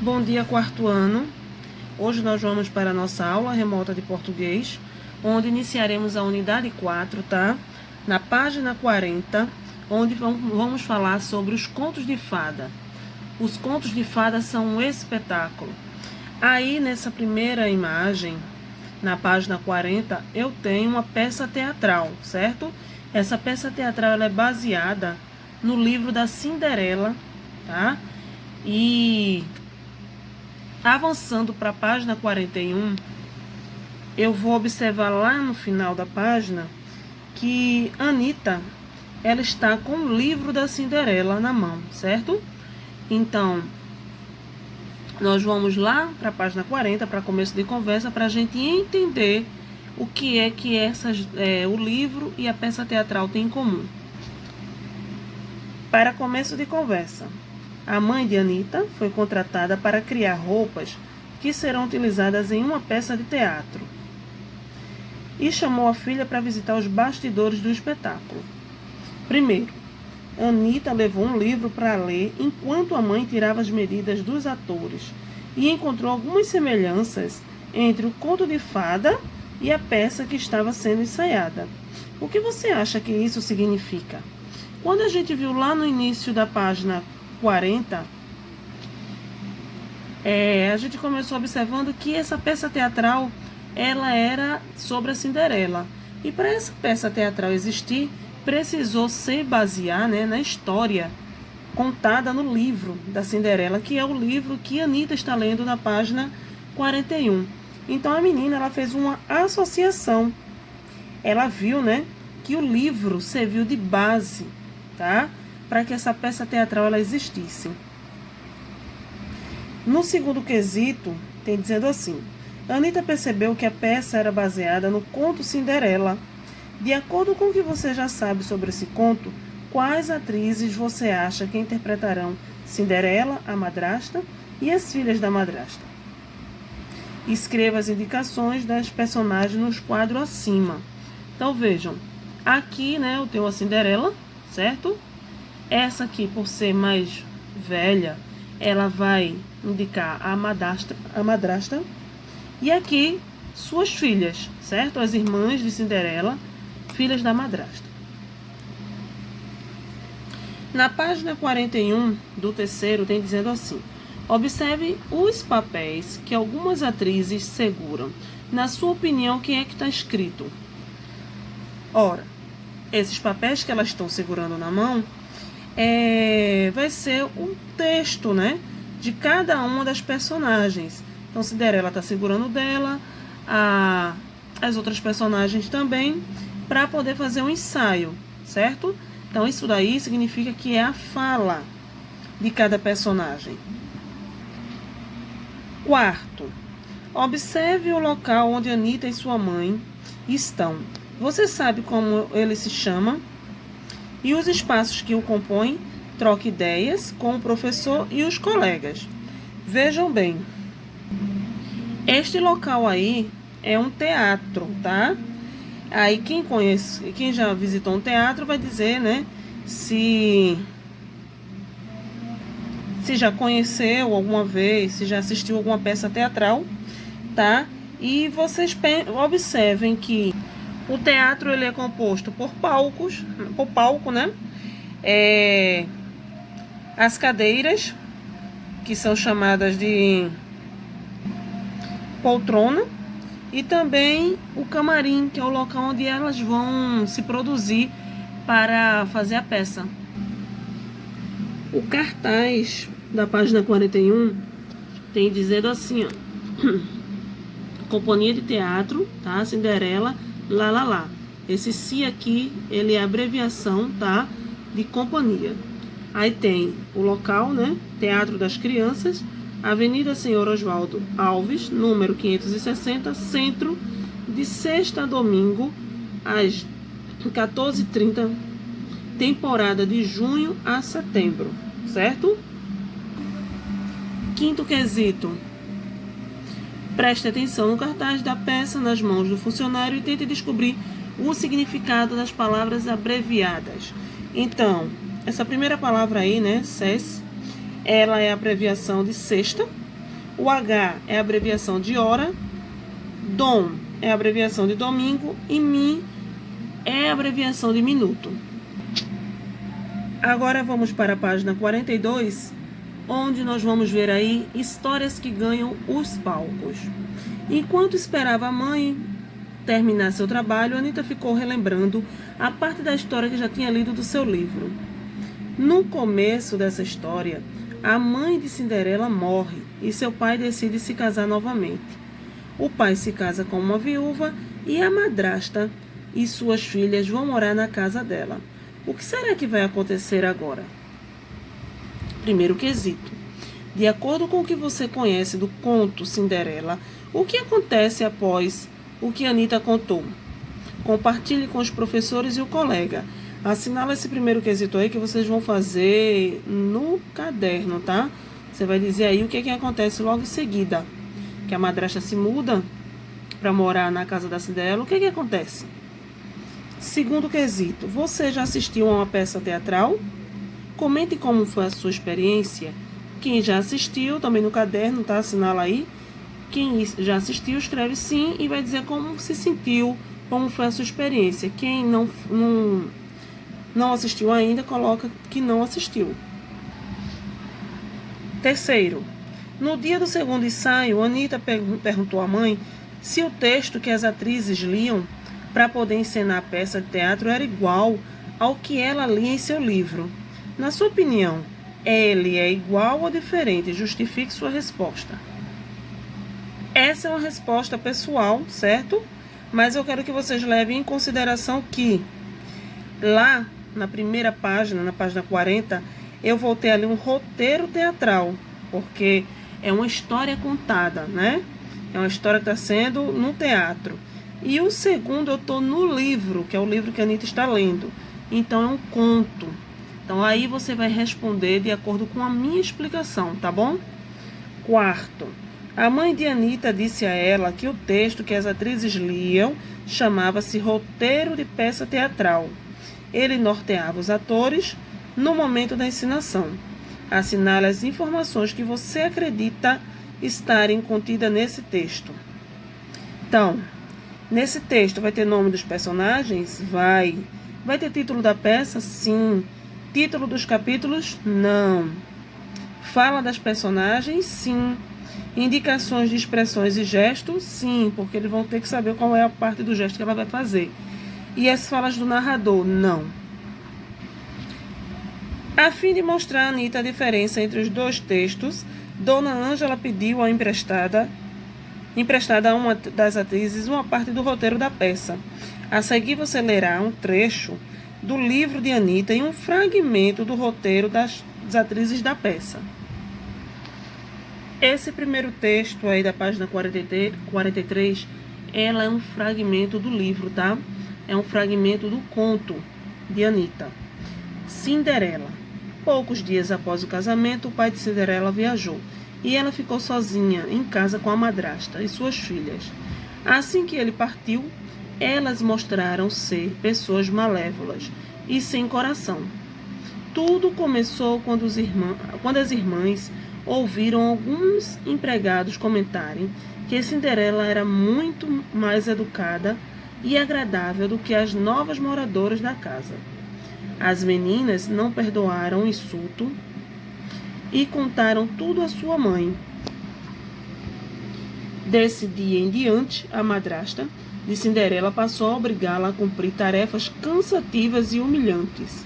Bom dia, quarto ano. Hoje nós vamos para a nossa aula remota de português, onde iniciaremos a unidade 4, tá? Na página 40, onde vamos falar sobre os contos de fada. Os contos de fada são um espetáculo. Aí, nessa primeira imagem, na página 40, eu tenho uma peça teatral, certo? Essa peça teatral ela é baseada no livro da Cinderela, tá? E avançando para a página 41, eu vou observar lá no final da página que Anitta, ela está com o livro da Cinderela na mão, certo? Então, nós vamos lá para a página 40, para começo de conversa, para a gente entender o que o livro e a peça teatral têm em comum. Para começo de conversa, a mãe de Anitta foi contratada para criar roupas que serão utilizadas em uma peça de teatro e chamou a filha para visitar os bastidores do espetáculo. Primeiro, Anitta levou um livro para ler enquanto a mãe tirava as medidas dos atores e encontrou algumas semelhanças entre o conto de fada e a peça que estava sendo ensaiada. O que você acha que isso significa? Quando a gente viu lá no início da página 40, a gente começou observando que essa peça teatral ela era sobre a Cinderela. E para essa peça teatral existir, precisou se basear, né, na história contada no livro da Cinderela, que é o livro que Anitta está lendo na página 41. Então a menina ela fez uma associação. Ela viu, né, que o livro serviu de base, tá? Para que essa peça teatral ela existisse. No segundo quesito, tem dizendo assim: Anitta percebeu que a peça era baseada no conto Cinderela. De acordo com o que você já sabe sobre esse conto, quais atrizes você acha que interpretarão Cinderela, a madrasta, e as filhas da madrasta? Escreva as indicações das personagens nos quadros acima. Então vejam, aqui, né, eu tenho a Cinderela, certo? Essa aqui, por ser mais velha, ela vai indicar a madrasta. E aqui, suas filhas, certo? As irmãs de Cinderela, filhas da madrasta. Na página 41 do terceiro, tem dizendo assim: observe os papéis que algumas atrizes seguram. Na sua opinião, quem é que está escrito? Ora, esses papéis que elas estão segurando na mão vai ser um texto, né, de cada uma das personagens. Então, Cinderela está segurando dela, as outras personagens também, para poder fazer um ensaio, certo? Então, isso daí significa que é a fala de cada personagem. Quarto, observe o local onde Anitta e sua mãe estão. Você sabe como ele se chama? E os espaços que o compõem? Troque ideias com o professor e os colegas. Vejam bem, este local aí é um teatro, tá? Aí quem já visitou um teatro vai dizer, né, se já conheceu alguma vez, se já assistiu alguma peça teatral, tá? E vocês observem que o teatro ele é composto por palco, né? As cadeiras, que são chamadas de poltrona, e também o camarim, que é o local onde elas vão se produzir para fazer a peça. O cartaz da página 41 tem dizendo assim, ó: Companhia de Teatro, tá? Cinderela, lá. Esse "si" aqui, ele é a abreviação, tá? De companhia. Aí tem o local, né? Teatro das Crianças, Avenida Senhor Oswaldo Alves, número 560, centro, de sexta a domingo, às 14h30, temporada de junho a setembro, certo? Quinto quesito: preste atenção no cartaz da peça nas mãos do funcionário e tente descobrir o significado das palavras abreviadas. Então, essa primeira palavra aí, né, SES, ela é a abreviação de sexta, O H é a abreviação de hora, dom é a abreviação de domingo e min é a abreviação de minuto. Agora vamos para a página 42, onde nós vamos ver aí histórias que ganham os palcos. Enquanto esperava a mãe terminar seu trabalho, Anita ficou relembrando a parte da história que já tinha lido do seu livro. No começo dessa história, a mãe de Cinderela morre e seu pai decide se casar novamente. O pai se casa com uma viúva e a madrasta e suas filhas vão morar na casa dela. O que será que vai acontecer agora? Primeiro quesito. De acordo com o que você conhece do conto Cinderela, o que acontece após o que Anita contou? Compartilhe com os professores e o colega. Assinala esse primeiro quesito aí que vocês vão fazer no caderno, tá? Você vai dizer aí o que acontece logo em seguida. Que a madrasta se muda para morar na casa da Cinderela. O que acontece? Segundo quesito, você já assistiu a uma peça teatral? Comente como foi a sua experiência. Quem já assistiu, também no caderno, tá? Assinala aí. Quem já assistiu, escreve sim e vai dizer como se sentiu, como foi a sua experiência. Quem não assistiu ainda, coloca que não assistiu. Terceiro, no dia do segundo ensaio, Anita perguntou à mãe se o texto que as atrizes liam para poder encenar a peça de teatro era igual ao que ela lia em seu livro. Na sua opinião, ele é igual ou diferente? Justifique sua resposta. Essa é uma resposta pessoal, certo? Mas eu quero que vocês levem em consideração que lá na primeira página, na página 40, eu vou ter ali um roteiro teatral, porque é uma história contada, né? É uma história que está sendo no teatro. E o segundo eu estou no livro, que é o livro que a Anita está lendo. Então é um conto. Então aí você vai responder de acordo com a minha explicação, tá bom? Quarto, a mãe de Anita disse a ela que o texto que as atrizes liam chamava-se roteiro de peça teatral. Ele norteava os atores no momento da encenação. Assinale as informações que você acredita estarem contidas nesse texto. Então, nesse texto vai ter nome dos personagens? Vai. Vai ter título da peça? Sim. Título dos capítulos? Não. Fala das personagens? Sim. Indicações de expressões e gestos? Sim, porque eles vão ter que saber qual é a parte do gesto que ela vai fazer. E as falas do narrador? Não. A fim de mostrar a Anita a diferença entre os dois textos, Dona Ângela pediu a emprestada a uma das atrizes uma parte do roteiro da peça. A seguir você lerá um trecho do livro de Anita e um fragmento do roteiro das atrizes da peça. Esse primeiro texto aí da página 43, ela é um fragmento do livro, tá? É um fragmento do conto de Anita. Cinderela. Poucos dias após o casamento, o pai de Cinderela viajou e ela ficou sozinha em casa com a madrasta e suas filhas. Assim que ele partiu, elas mostraram ser pessoas malévolas e sem coração. Tudo começou quando as irmãs ouviram alguns empregados comentarem que Cinderela era muito mais educada e agradável do que as novas moradoras da casa. As meninas não perdoaram o insulto e contaram tudo à sua mãe. Desse dia em diante, a madrasta de Cinderela passou a obrigá-la a cumprir tarefas cansativas e humilhantes,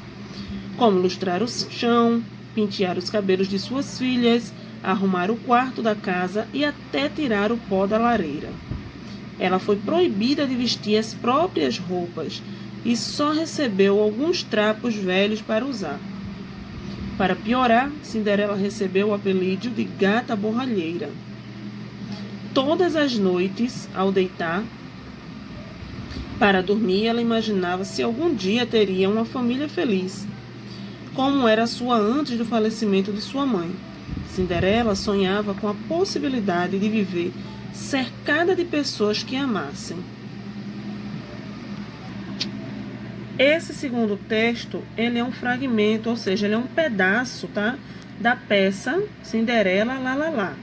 como lustrar o chão, pentear os cabelos de suas filhas, arrumar o quarto da casa e até tirar o pó da lareira. Ela foi proibida de vestir as próprias roupas e só recebeu alguns trapos velhos para usar. Para piorar, Cinderela recebeu o apelido de Gata Borralheira. Todas as noites, ao deitar, para dormir, ela imaginava se algum dia teria uma família feliz, como era a sua antes do falecimento de sua mãe. Cinderela sonhava com a possibilidade de viver cercada de pessoas que amassem. Esse segundo texto, ele é um fragmento, ou seja, ele é um pedaço, tá, da peça Cinderela, lá, lá, lá.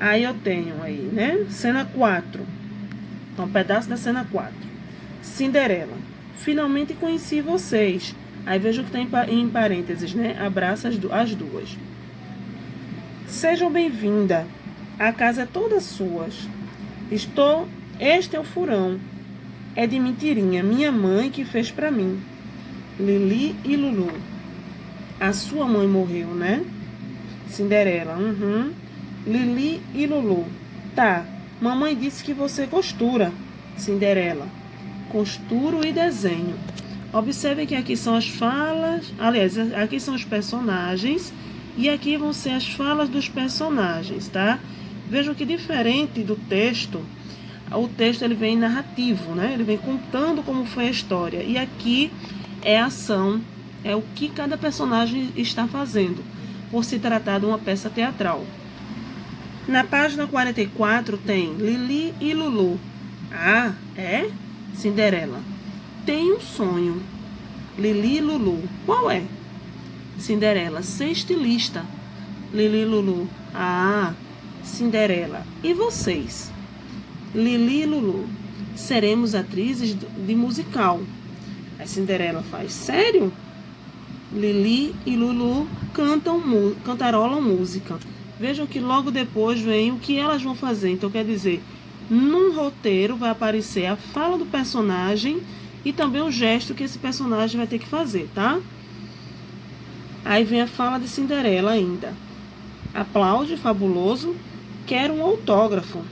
Aí eu tenho aí, né? Cena 4. Então, um pedaço da cena 4. Cinderela. Finalmente conheci vocês. Aí veja o que tem em parênteses, né? Abraça as duas. Sejam bem-vindas. A casa é toda sua. Este é o furão. É de mentirinha, minha mãe que fez pra mim. Lili e Lulu. A sua mãe morreu, né? Cinderela. Lili e Lulu. Tá. Mamãe disse que você costura. Cinderela. Costuro e desenho. Observe que aqui são as falas. Aliás, aqui são os personagens. E aqui vão ser as falas dos personagens, tá? Vejam que diferente do texto, o texto ele vem narrativo, né? Ele vem contando como foi a história. E aqui é a ação, é o que cada personagem está fazendo, por se tratar de uma peça teatral. Na página 44 tem Lili e Lulu. Ah, é? Cinderela. Tem um sonho. Lili e Lulu. Qual é? Cinderela. Ser estilista. Lili e Lulu. Ah, Cinderela. E vocês? Lili e Lulu. Seremos atrizes de musical. A Cinderela faz. Sério? Lili e Lulu cantarolam música. Vejam que logo depois vem o que elas vão fazer. Então, quer dizer, num roteiro vai aparecer a fala do personagem e também o gesto que esse personagem vai ter que fazer, tá? Aí vem a fala de Cinderela ainda. Aplaude, fabuloso. Quero um autógrafo.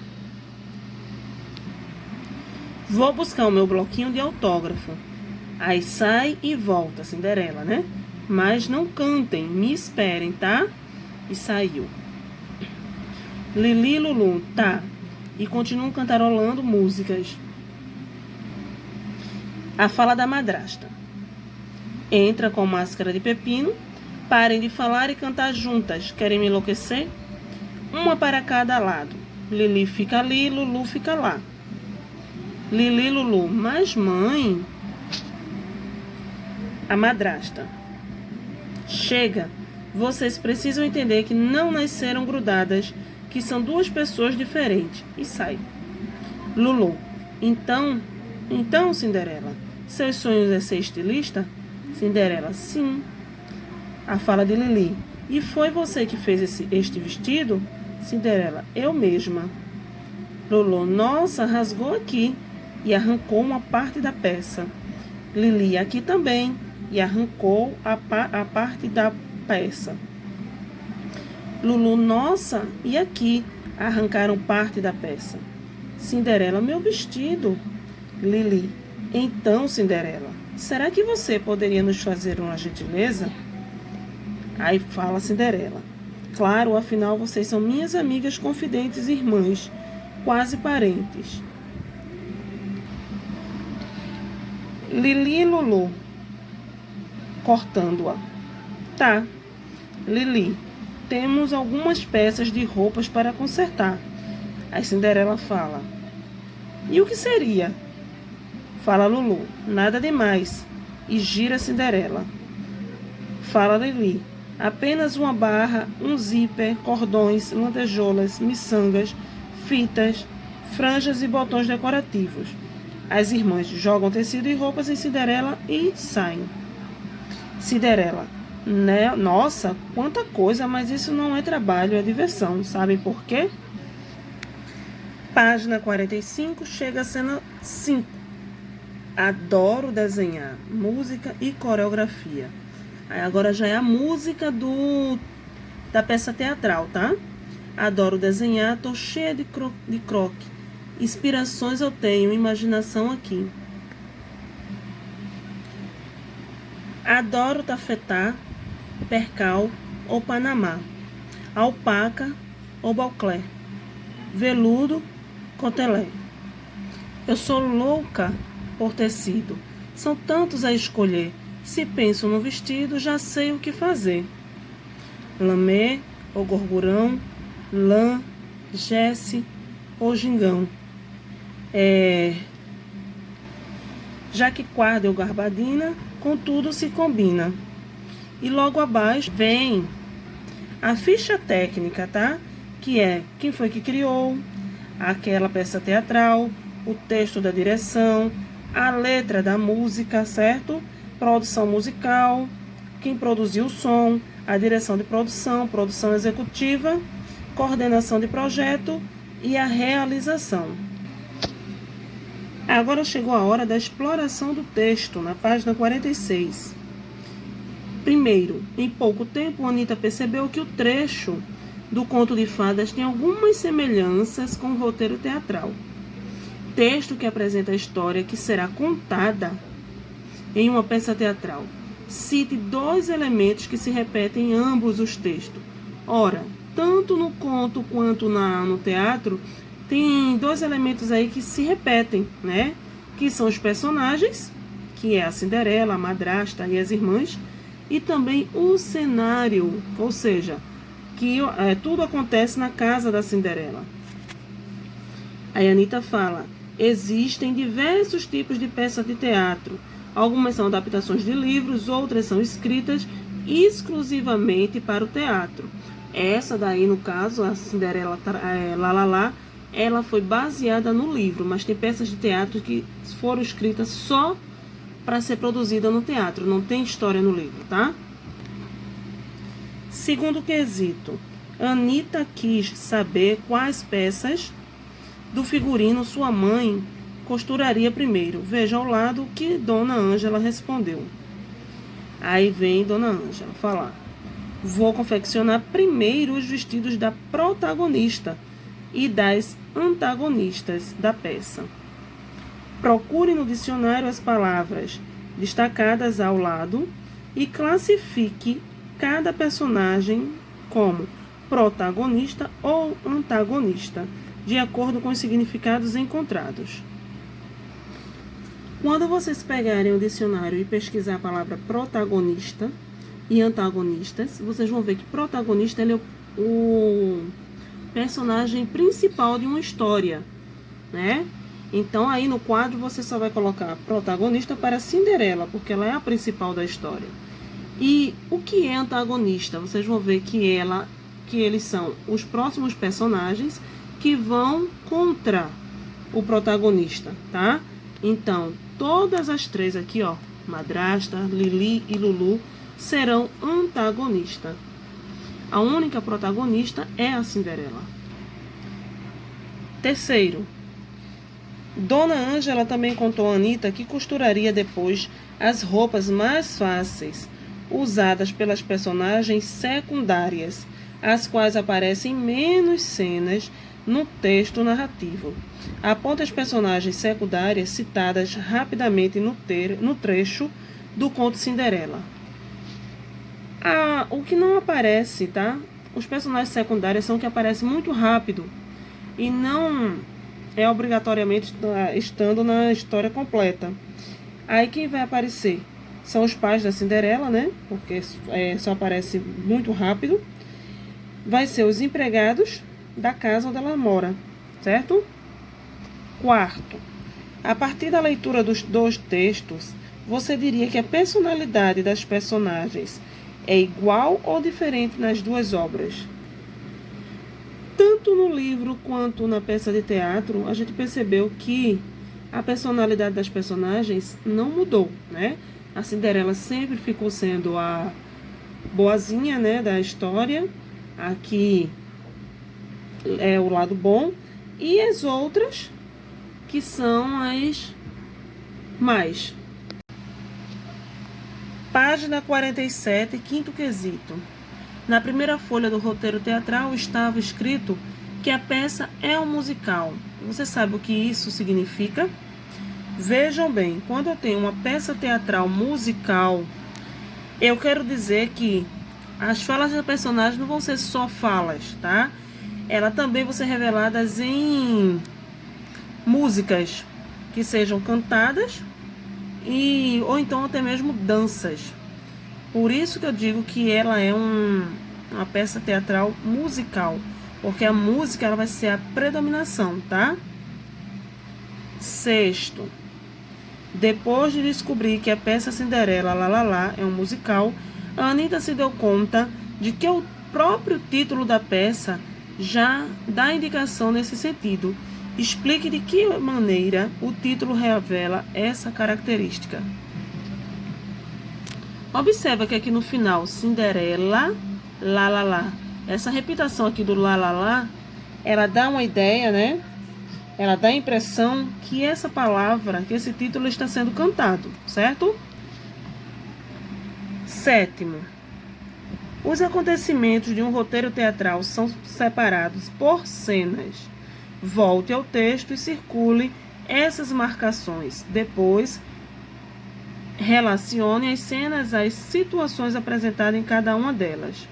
Vou buscar o meu bloquinho de autógrafo. Aí sai e volta, Cinderela, né? Mas não cantem, me esperem, tá? E saiu. Lili e Lulu, tá. E continuam cantarolando músicas. A fala da madrasta. Entra com máscara de pepino. Parem de falar e cantar juntas. Querem me enlouquecer? Uma para cada lado. Lili fica ali, Lulu fica lá. Lili e Lulu, mas mãe... A madrasta. Chega, vocês precisam entender que não nasceram grudadas, que são duas pessoas diferentes. E sai. Lulu. Então, Cinderela, seus sonhos é ser estilista? Cinderela, sim. A fala de Lili. E foi você que fez este vestido? Cinderela, eu mesma. Lulu, nossa, rasgou aqui e arrancou uma parte da peça. Lili, aqui também, e arrancou a parte da peça. Lulu, nossa, e aqui arrancaram parte da peça. Cinderela, meu vestido. Lili, então, Cinderela, será que você poderia nos fazer uma gentileza? Aí fala Cinderela. Claro, afinal vocês são minhas amigas confidentes e irmãs, quase parentes. Lili e Lulu, cortando-a. Tá, Lili, temos algumas peças de roupas para consertar. Aí Cinderela fala. E o que seria? Fala Lulu, nada demais. E gira Cinderela. Fala Lili, apenas uma barra, um zíper, cordões, lantejoulas, miçangas, fitas, franjas e botões decorativos. As irmãs jogam tecido e roupas em Cinderela e saem. Cinderela, né? Nossa, quanta coisa, mas isso não é trabalho, é diversão. Sabem por quê? Página 45, chega a cena 5. Adoro desenhar, música e coreografia. Aí agora já é a música da peça teatral, tá? Adoro desenhar, tô cheia de croque. Inspirações eu tenho, imaginação aqui. Adoro tafetá, percal ou panamá. Alpaca ou balclé. Veludo, cotelé. Eu sou louca por tecido. São tantos a escolher. Se penso no vestido, já sei o que fazer. Lamé ou gorgurão, lã, jesse ou gingão. Jaquiquarda ou garbadina, com tudo se combina. E logo abaixo vem a ficha técnica, tá? que é quem foi que criou aquela peça teatral, o texto da direção, a letra da música, certo? Produção musical, quem produziu o som, a direção de produção, produção executiva, coordenação de projeto e a realização. Agora chegou a hora da exploração do texto, na página 46. Primeiro, em pouco tempo, Anita percebeu que o trecho do conto de fadas tem algumas semelhanças com o roteiro teatral. Texto que apresenta a história que será contada em uma peça teatral. Cite 2 elementos que se repetem em ambos os textos. Ora, tanto no conto quanto no teatro, tem 2 elementos aí que se repetem, né? Que são os personagens, que é a Cinderela, a madrasta e as irmãs, e também o cenário, ou seja, que tudo acontece na casa da Cinderela. Aí a Anita fala: existem diversos tipos de peças de teatro. Algumas são adaptações de livros, outras são escritas exclusivamente para o teatro. Essa daí, no caso, a Cinderela Lá, ela foi baseada no livro, mas tem peças de teatro que foram escritas só para ser produzida no teatro, não tem história no livro, tá? Segundo quesito, Anita quis saber quais peças do figurino sua mãe costuraria primeiro. Veja ao lado o que Dona Ângela respondeu. Aí vem Dona Ângela falar: vou confeccionar primeiro os vestidos da protagonista e das antagonistas da peça. Procure no dicionário as palavras destacadas ao lado e classifique cada personagem como protagonista ou antagonista, de acordo com os significados encontrados. Quando vocês pegarem o dicionário e pesquisar a palavra protagonista e antagonistas, vocês vão ver que protagonista ele é o personagem principal de uma história, né? Então aí no quadro você só vai colocar protagonista para Cinderela, porque ela é a principal da história. E o que é antagonista? Vocês vão ver que eles são os próximos personagens que vão contra o protagonista, tá? Então, todas as 3 aqui, ó, madrasta, Lili e Lulu, serão antagonistas. A única protagonista é a Cinderela. Terceiro, Dona Ângela também contou a Anita que costuraria depois as roupas mais fáceis, usadas pelas personagens secundárias, as quais aparecem menos cenas no texto narrativo. Aponta as personagens secundárias citadas rapidamente no trecho do conto Cinderela. O que não aparece, tá? Os personagens secundários são que aparecem muito rápido e não é obrigatoriamente estando na história completa. Aí quem vai aparecer são os pais da Cinderela, né? Porque só aparece muito rápido. Vai ser os empregados da casa onde ela mora, certo? Quarto, a partir da leitura dos 2 textos, você diria que a personalidade das personagens é igual ou diferente nas 2 obras? Tanto no livro quanto na peça de teatro, a gente percebeu que a personalidade das personagens não mudou, né? A Cinderela sempre ficou sendo a boazinha, né, da história. Aqui é o lado bom. E as outras, que são as mais. Página 47, quinto quesito. Na primeira folha do roteiro teatral estava escrito que a peça é um musical. Você sabe o que isso significa? Vejam bem, quando eu tenho uma peça teatral musical, eu quero dizer que as falas da personagem não vão ser só falas, tá? Elas também vão ser reveladas em músicas que sejam cantadas ou então até mesmo danças. Por isso que eu digo que ela é uma peça teatral musical, porque a música ela vai ser a predominação, tá? Sexto, depois de descobrir que a peça Cinderela Lá é um musical, a Anita se deu conta de que o próprio título da peça já dá indicação nesse sentido. Explique de que maneira o título revela essa característica. Observa que aqui no final, Cinderela, lá, lá, lá. Essa repetição aqui do lá, lá, lá, ela dá uma ideia, né? Ela dá a impressão que essa palavra, que esse título está sendo cantado, certo? Sétimo. Os acontecimentos de um roteiro teatral são separados por cenas. Volte ao texto e circule essas marcações. Depois, relacione as cenas às situações apresentadas em cada uma delas.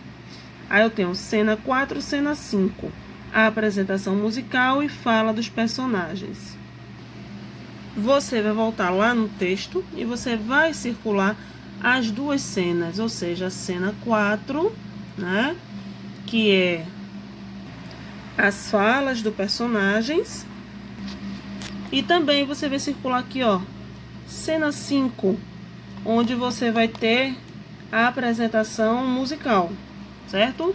Aí eu tenho cena 4, cena 5. A apresentação musical e fala dos personagens. Você vai voltar lá no texto e você vai circular as duas cenas, ou seja, a cena 4, né, que é as falas dos personagens, e também você vai circular aqui, ó, cena 5, onde você vai ter a apresentação musical, certo?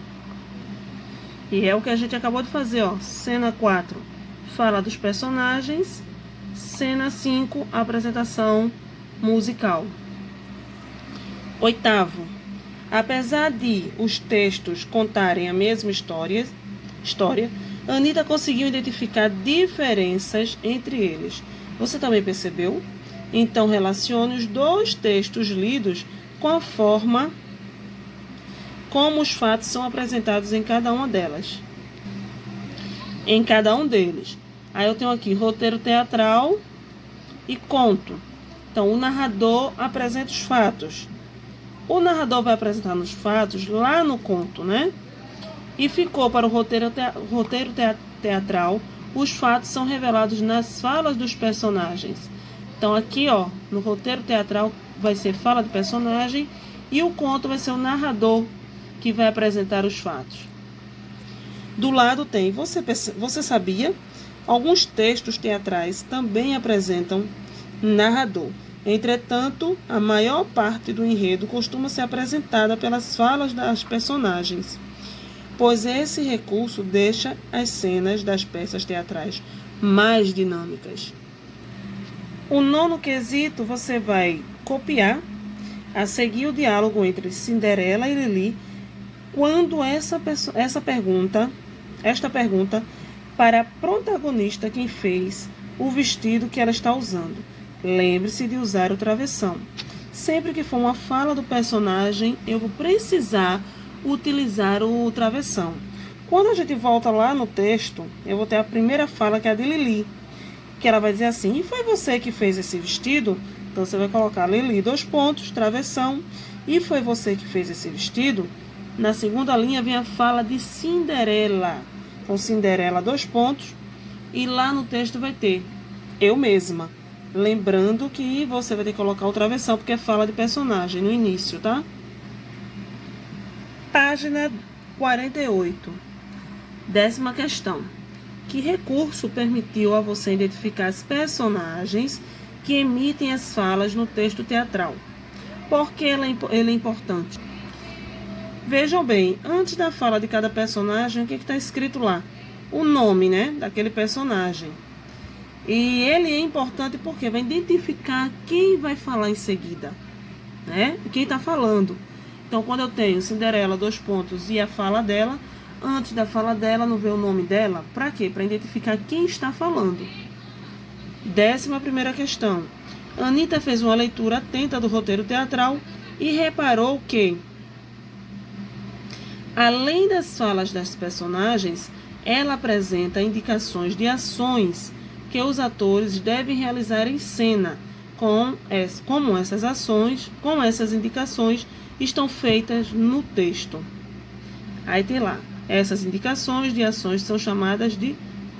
E é o que a gente acabou de fazer, ó, cena 4, fala dos personagens, cena 5, apresentação musical. Oitavo, apesar de os textos contarem a mesma história, Anita conseguiu identificar diferenças entre eles. Você também percebeu? Então, relacione os dois textos lidos com a forma como os fatos são apresentados em cada uma delas. Em cada um deles. Aí eu tenho aqui roteiro teatral e conto. Então, o narrador apresenta os fatos. O narrador vai apresentar nos fatos lá no conto, né? E ficou para o roteiro teatral, os fatos são revelados nas falas dos personagens. Então aqui, ó, no roteiro teatral vai ser fala do personagem e o conto vai ser o narrador que vai apresentar os fatos. Do lado tem, você sabia? Alguns textos teatrais também apresentam narrador. Entretanto, a maior parte do enredo costuma ser apresentada pelas falas das personagens, pois esse recurso deixa as cenas das peças teatrais mais dinâmicas. O nono quesito você vai copiar a seguir o diálogo entre Cinderela e Lili quando esta pergunta para a protagonista quem fez o vestido que ela está usando. Lembre-se de usar o travessão. Sempre que for uma fala do personagem, eu vou precisar utilizar o travessão. Quando a gente volta lá no texto, eu vou ter a primeira fala, que é a de Lili, que ela vai dizer assim: e foi você que fez esse vestido? Então você vai colocar Lili, 2 pontos, travessão, e foi você que fez esse vestido? Na segunda linha vem a fala de Cinderela, com Cinderela, 2 pontos, e lá no texto vai ter eu mesma. Lembrando que você vai ter que colocar o travessão, porque é fala de personagem no início, tá? Página 48. 10ª questão. Que recurso permitiu a você identificar os personagens que emitem as falas no texto teatral? Por que ele é importante? Vejam bem, antes da fala de cada personagem, o que está escrito lá? O nome, né, daquele personagem. E ele é importante porque vai identificar quem vai falar em seguida, né? Quem está falando. Então, quando eu tenho Cinderela, 2 pontos, e a fala dela, antes da fala dela, não vê o nome dela, para quê? Para identificar quem está falando. 11ª questão. Anita fez uma leitura atenta do roteiro teatral e reparou que, além das falas das personagens, ela apresenta indicações de ações que os atores devem realizar em cena, como essas indicações estão feitas no texto. Aí tem lá, essas indicações de ações são chamadas de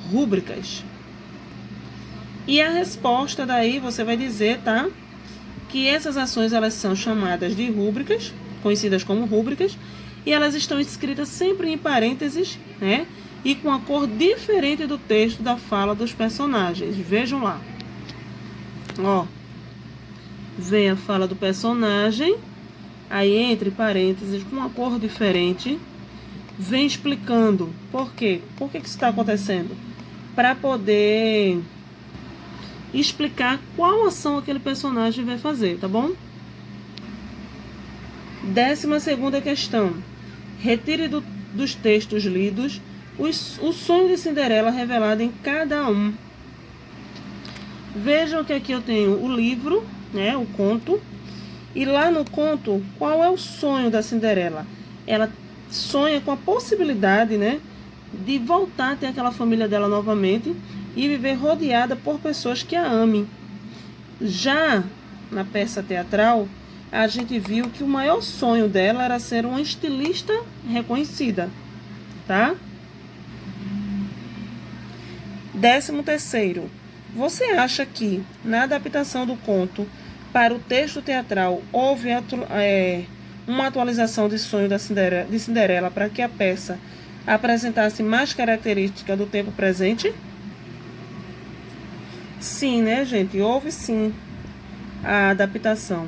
rúbricas. E a resposta daí você vai dizer, tá? Que essas ações elas são chamadas de rúbricas, conhecidas como rúbricas, e elas estão escritas sempre em parênteses, né? E com a cor diferente do texto da fala dos personagens. Vejam lá. Ó. Vem a fala do personagem, aí entre parênteses, com uma cor diferente, vem explicando por quê. Por que isso está acontecendo? Para poder explicar qual ação aquele personagem vai fazer, tá bom? 12ª questão. Retire dos textos lidos o sonho de Cinderela revelado em cada um. Vejam que aqui eu tenho o livro, né, o conto. E lá no conto, qual é o sonho da Cinderela? Ela sonha com a possibilidade, né, de voltar a ter aquela família dela novamente e viver rodeada por pessoas que a amem. Já na peça teatral, a gente viu que o maior sonho dela era ser uma estilista reconhecida, tá? 13º. Você acha que, na adaptação do conto para o texto teatral, houve uma atualização de sonho de Cinderela para que a peça apresentasse mais características do tempo presente? Sim, né, gente? Houve sim a adaptação.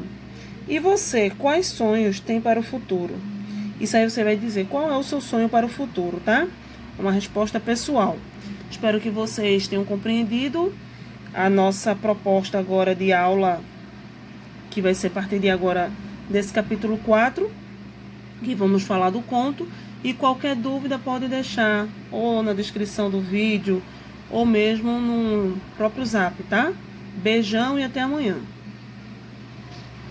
E você, quais sonhos tem para o futuro? Isso aí você vai dizer qual é o seu sonho para o futuro, tá? É uma resposta pessoal. Espero que vocês tenham compreendido a nossa proposta agora de aula, que vai ser a partir de agora desse capítulo 4, que vamos falar do conto. E qualquer dúvida pode deixar ou na descrição do vídeo ou mesmo no próprio Zap, tá? Beijão e até amanhã.